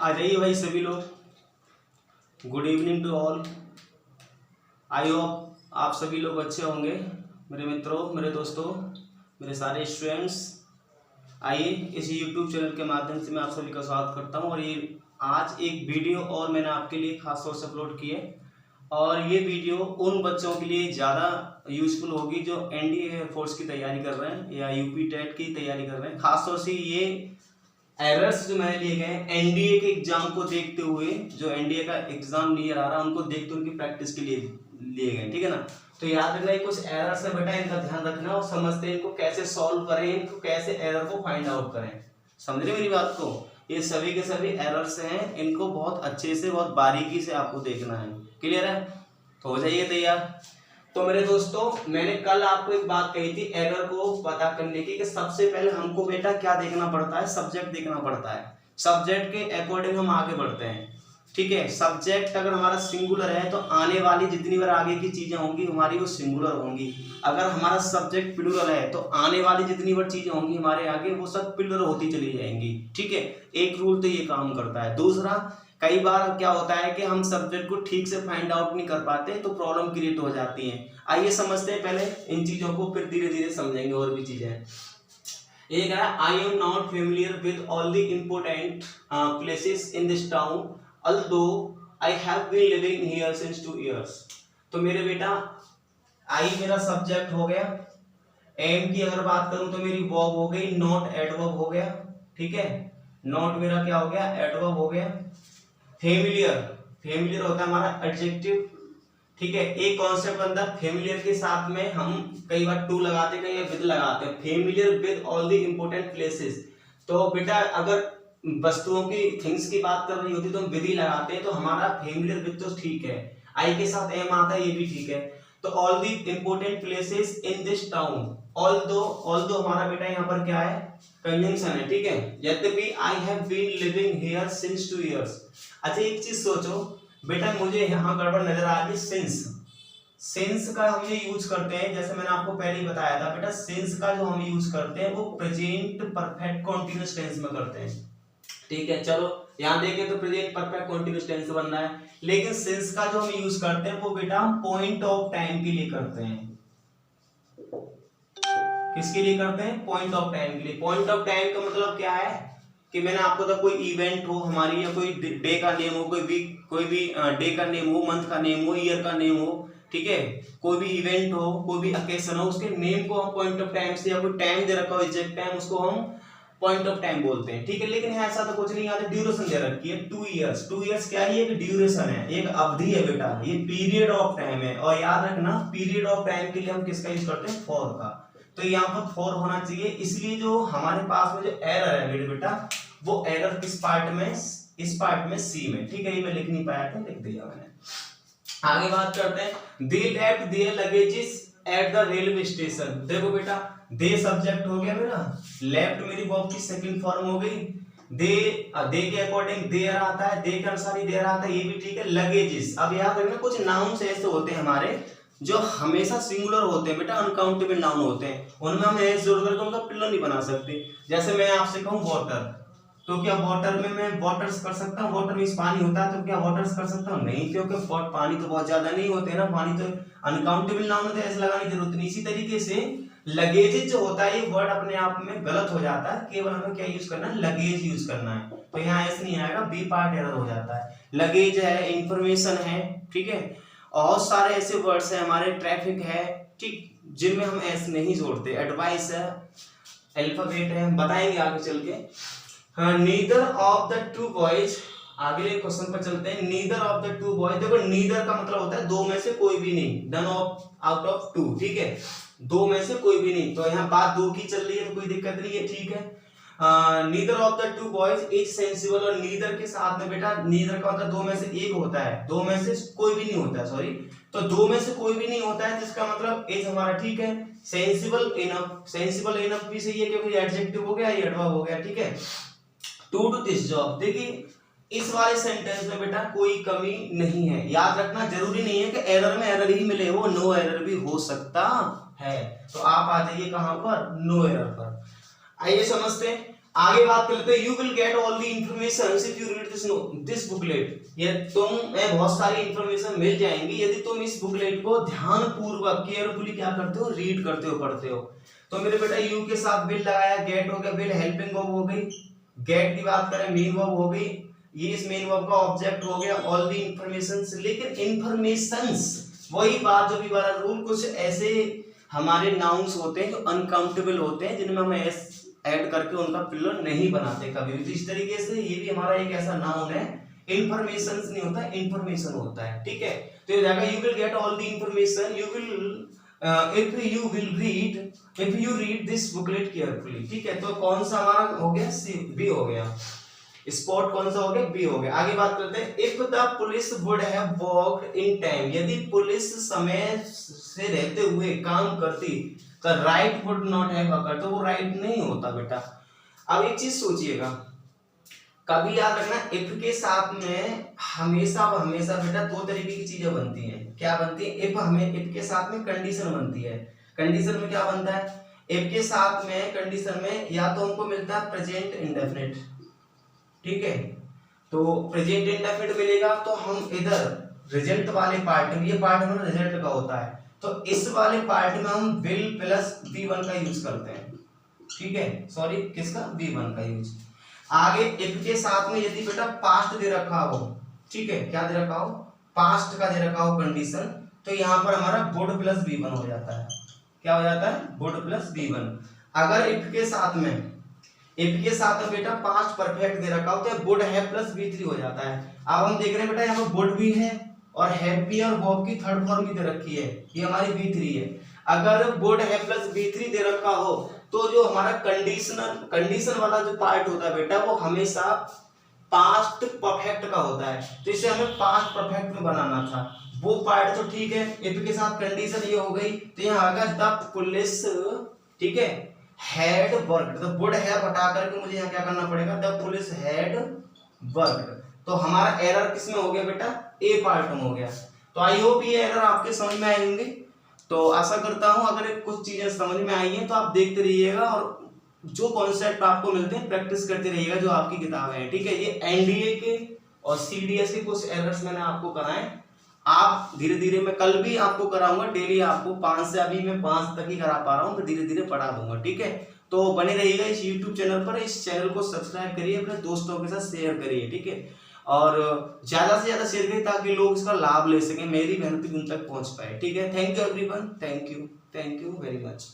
आ जाइए भाई सभी लोग। Good evening to all. I hope आप सभी लोग अच्छे होंगे, मेरे मित्रों, मेरे दोस्तों, मेरे सारे स्टूडेंट्स। आइए, इस यूट्यूब चैनल के माध्यम से मैं आप सभी का स्वागत करता हूं। और ये आज एक वीडियो और मैंने आपके लिए खास तौर से अपलोड की है, और ये वीडियो उन बच्चों के लिए ज़्यादा यूजफुल होगी जो एनडीए एयरफोर्स की तैयारी कर रहे हैं या यूपी टेट की तैयारी कर रहे हैं। खासतौर से ये एरर्स जो मैंने लिए गए हैं एनडीए के एग्जाम को देखते हुए, जो एनडीए का एग्जाम नियर आ रहा है उनको देखते हुए उनकी प्रैक्टिस के लिए लिए गए, ठीक है ना। तो याद रखना, कुछ एरर्स है बेटा, इनका ध्यान रखना और समझते हैं इनको कैसे सॉल्व करें, इनको कैसे एरर को फाइंड आउट करें। समझ रहे मेरी बात को? ये सभी के सभी एरर्स हैं, इनको बहुत अच्छे से, बहुत बारीकी से आपको देखना है। क्लियर है? तो हो जाइए तैयार। तो मेरे दोस्तों, मैंने कल आपको एक बात कही थी एरर को पता करने की, कि सबसे पहले हमको बेटा क्या देखना पड़ता है, सब्जेक्ट देखना पड़ता है। सब्जेक्ट के अकॉर्डिंग हम आगे बढ़ते हैं, ठीक है। सब्जेक्ट अगर हमारा सिंगुलर है तो आने वाली जितनी बार आगे की चीजें होंगी हमारी वो सिंगुलर होंगी। अगर हमारा सब्जेक्ट प्लूरल है तो आने वाली जितनी बार चीजें होंगी हमारे आगे वो सब प्लूरल होती चली जाएंगी, ठीक है। एक रूल तो ये काम करता है। दूसरा, कई बार क्या होता है कि हम सब्जेक्ट को ठीक से फाइंड आउट नहीं कर पाते तो प्रॉब्लम क्रिएट हो जाती है। आइए समझते हैं पहले इन चीजों को, फिर धीरे धीरे समझेंगे और भी चीजें। एक है, I am not familiar with all the important places in this town although I have been living here since 2 years। तो मेरे बेटा आई मेरा सब्जेक्ट हो गया, एम की अगर बात करूं तो मेरी वर्ब हो गई, नॉट एडवर्ब हो गया, ठीक है। नॉट मेरा क्या हो गया, एडवर्ब हो गया। फेमिलियर, फेमिलियर होता है हमारा एडजेक्टिव, ठीक है। एक कॉन्सेप्ट बनता है फेमिलियर के साथ में हम कई बार टू लगाते हैं, कई बार विद लगाते हैं। Familiar with all the important places. तो बेटा अगर वस्तुओं की, थिंग्स की बात कर रही होती तो हम विद ही लगाते हैं, तो हमारा फेमिलियर विद तो ठीक है। आई के साथ एम आता है, ये भी ठीक है। तो all the important places in this town, although हमारा बेटा यहाँ पर क्या है, कंजंक्शन है, ठीक है। यद्यपि I have been living here since 2 years. अच्छा एक चीज सोचो बेटा, मुझे यहाँ गड़बड़ नजर आ रही, सिंस का हम ये यूज करते हैं, जैसे मैंने आपको पहले ही बताया था बेटा, सिंस का जो हम यूज करते हैं वो प्रेजेंट परफेक्ट कॉन्टिन्यूअस टेंस में करते हैं, ठीक है। चलो यहाँ देखें तो प्रेजेंट परफेक्ट कॉन्टिन्यूअस टेंस बन रहा है, लेकिन सिंस का जो हम यूज करते हैं वो बेटा हम पॉइंट ऑफ टाइम के लिए करते हैं। किसके लिए करते हैं? पॉइंट ऑफ टाइम के लिए। पॉइंट ऑफ टाइम का मतलब क्या है कि मैंने आपको तो कोई इवेंट हो हमारी, या कोई डे का नेम हो, कोई भी डे का नेम हो, मंथ का नेम हो, ईयर का नेम हो, ठीक है। कोई भी इवेंट हो, कोई भी ओकेशन हो, उसके नेम को हम पॉइंट ऑफ टाइम से, या कोई टाइम दे रखा हो एग्जैक्ट टाइम, उसको हम पॉइंट ऑफ टाइम बोलते हैं, ठीक है। लेकिन यहाँ ऐसा तो कुछ नहीं, यहाँ ड्यूरेशन दे रखी है 2 इयर्स। 2 इयर्स क्या है? एक ड्यूरेशन है, एक अवधि है बेटा, ये पीरियड ऑफ टाइम है। और याद रखना, पीरियड ऑफ टाइम के लिए हम किसका यूज करते हैं? फॉर का। तो यहाँ पर फॉर होना चाहिए, इसलिए जो हमारे पास में जो एरर है मेरे बेटा, वो एरर किस पार्ट में? इस पार्ट में, सी में, ठीक है। ये मैं लिख नहीं पाया था, लिख दिया मैंने। आगे बात करते हैं, they left their luggages at the railway station. देखो बेटा, दे सब्जेक्ट हो गया मेरा, लेफ्ट मेरी वर्ब की सेकंड फॉर्म हो गई। दे के अकॉर्डिंग देयर आता है, दे के अनुसार ही देयर आता है, ये भी ठीक है। लगेजेस, अब याद रखना कुछ नाउन्स ऐसे होते हैं हमारे जो हमेशा सिंगुलर होते हैं बेटा, अनकाउंटेबल नाउन होते हैं, उनमें हम एस जोड़ करके उनका प्लूरल नहीं बना सकते। जैसे मैं आपसे कहूँ वाटर, तो क्या वाटर में मैं वाटर्स कर सकता हूँ? वाटर मींस पानी होता है, तो क्या वाटर्स कर सकता हूँ? नहीं, क्योंकि पानी तो बहुत ज्यादा नहीं होते ना, पानी तो अनकाउंटेबल नाउन होते हैं, ऐसे लगाने की जरूरत नहीं। इसी तरीके से लगेज जो होता है, ये वर्ड अपने आप में गलत हो जाता है, केवल हमें क्या यूज करना है? लगेज यूज करना है। तो यहाँ ऐसे नहीं आएगा, बी पार्ट एरर हो जाता है। लगेज है, इंफॉर्मेशन है, ठीक है। बहुत सारे ऐसे वर्ड्स हैं हमारे, ट्रैफिक है, ठीक, जिनमें हम ऐसे नहीं जोड़ते। एडवाइस है, अल्फाबेट है, बताएंगे आगे चल के। हाँ, neither of the two boys. आगे क्वेश्चन पर चलते हैं। Neither of the two boys, देखो नीदर का मतलब होता है दो में से कोई भी नहीं, none of out of two, ठीक है। दो में से कोई भी नहीं, तो यहाँ बात दो की चल रही है तो कोई दिक्कत नहीं है, ठीक है। Neither of the two boys is sensible, और नीदर के साथ में बेटा, नीदर का मतलब दो में से एक होता है, दो में से कोई भी नहीं होता है, सॉरी। तो दो में से कोई भी नहीं होता है, जिसका मतलब इज हमारा ठीक है। सेंसिबल इनफ, सेंसिबल इनफ भी सही है क्योंकि एडजेक्टिव हो गया, ये एडवर्ब हो गया, ठीक है। टू डू दिस जॉब, देखिए इस वाले सेंटेंस में बेटा कोई कमी नहीं है। याद रखना, जरूरी नहीं है कि एरर में एरर ही मिले, वो नो एरर भी हो सकता है। तो आप आ जाइए कहां पर? नो एरर पर। आइए समझते हैं। आगे बात कर लेते हैं। You will get all the information if you read this booklet. ये तुम्हें बहुत सारी इंफॉर्मेशन मिल जाएंगी यदि तुम इस बुकलेट को ध्यान पूर्वक केयरफुली क्या करते हो, रीड करते हो, पढ़ते हो। तो मेरे बेटा यू के साथ विल लगाया, गेट हो गया, विल हेल्पिंग वर्ब हो गई, गेट की बात करें मेन वर्ब हो गई, ये इस मेन वर्ब का ऑब्जेक्ट हो गया, ऑल द इंफॉर्मेशंस। लेकिन इंफॉर्मेशंस वही बात जो भी वाला रूल, कुछ ऐसे हमारे नाउन्स होते हैं जो अनकाउंटेबल होते हैं जिनमें हम एस ऐड करके उनका प्लूरल नहीं बनाते कभी भी। इस तरीके से ये भी हमारा एक ऐसा नाउन है, इंफॉर्मेशंस नहीं होता, इंफॉर्मेशन होता है, ठीक है। तो ये जाएगा you will get all the information, you will if you read this booklet carefully, ठीक है। तो कौन सा हमारा हो गया, सी, बी हो गया, स्पॉट कौन सा हो गया, बी हो गया। आगे बात करते हैं। If the police would have worked in time, यदि पुलिस समय से रहते हुए काम करती तो right would not have occurred, तो वो राइट नहीं होता बेटा। अब एक चीज सोचिएगा, कभी याद रखना, इफ के साथ में हमेशा बेटा दो तरीके की चीजें बनती हैं। क्या बनती है, इफ के साथ में कंडीशन बनती है। कंडीशन में क्या बनता है, इफ के साथ में कंडीशन में या तो हमको मिलता है प्रेजेंट इंडेफिनिट, ठीक है। तो प्रेजेंट इंडेफिनिट मिलेगा तो हम इधर रिजल्ट वाले पार्ट में, ये पार्ट हमारा रिजल्ट का होता है, तो इस वाले पार्ट में हम विल प्लस V1 का यूज करते हैं, ठीक है। सॉरी किसका, V1 का यूज। आगे इफ के साथ में यदि बेटा पास्ट दे रखा हो, ठीक है, क्या दे रखा हो, पास्ट का दे रखा हो कंडीशन, तो यहाँ पर हमारा वुड प्लस V1 हो जाता है। क्या हो जाता है, वुड प्लस V1। अगर इफ के साथ में बेटा पास्ट परफेक्ट दे रखा हो तो वुड हैव प्लस V3 हो जाता है। अब हम देख रहे हैं बेटा यहाँ पर वुड भी है और हैव भी और वर्ब की थर्ड फॉर्म भी दे रखी है, ये हमारी V3 है। अगर वुड हैव प्लस V3 दे रखा हो तो जो हमारा कंडीशन वाला जो पार्ट होता है बेटा वो हमेशा पास्ट परफेक्ट का होता है, तो इसे हमें पास्ट परफेक्ट में बनाना था। वो पार्ट तो ठीक है, इफ के साथ कंडीशन ये हो गई, तो यहाँ आएगा द पुलिस, ठीक है, हैड वर्कड, तो वुड हैव हटा करके मुझे यहाँ क्या करना पड़ेगा, द पुलिस हैड वर्कड। तो हमारा एरर किसमें हो गया बेटा, ए पार्ट में हो गया। तो आई होप ये एरर आपके समझ में आएंगे। तो आशा करता हूं अगर कुछ चीजें समझ में आई हैं तो आप देखते रहिएगा और जो कॉन्सेप्ट आपको मिलते हैं प्रैक्टिस करते रहिएगा जो आपकी किताबें हैं, ठीक है। ये एनडीए के और सीडीएस के कुछ एरर्स मैंने आपको कराए, आप धीरे धीरे, मैं कल भी आपको कराऊंगा, डेली आपको 5 से, अभी मैं 5 तक ही करा पा रहा हूँ, फिर धीरे धीरे पढ़ा दूंगा, ठीक है। तो बने रहिएगा इस यूट्यूब चैनल पर, इस चैनल को सब्सक्राइब करिए, अपने दोस्तों के साथ शेयर करिए, ठीक है, और ज्यादा से ज्यादा शेयर करिए ताकि लोग इसका लाभ ले सकें, मेरी मेहनत उन तक पहुंच पाए, ठीक है। Thank you everyone, thank you very much.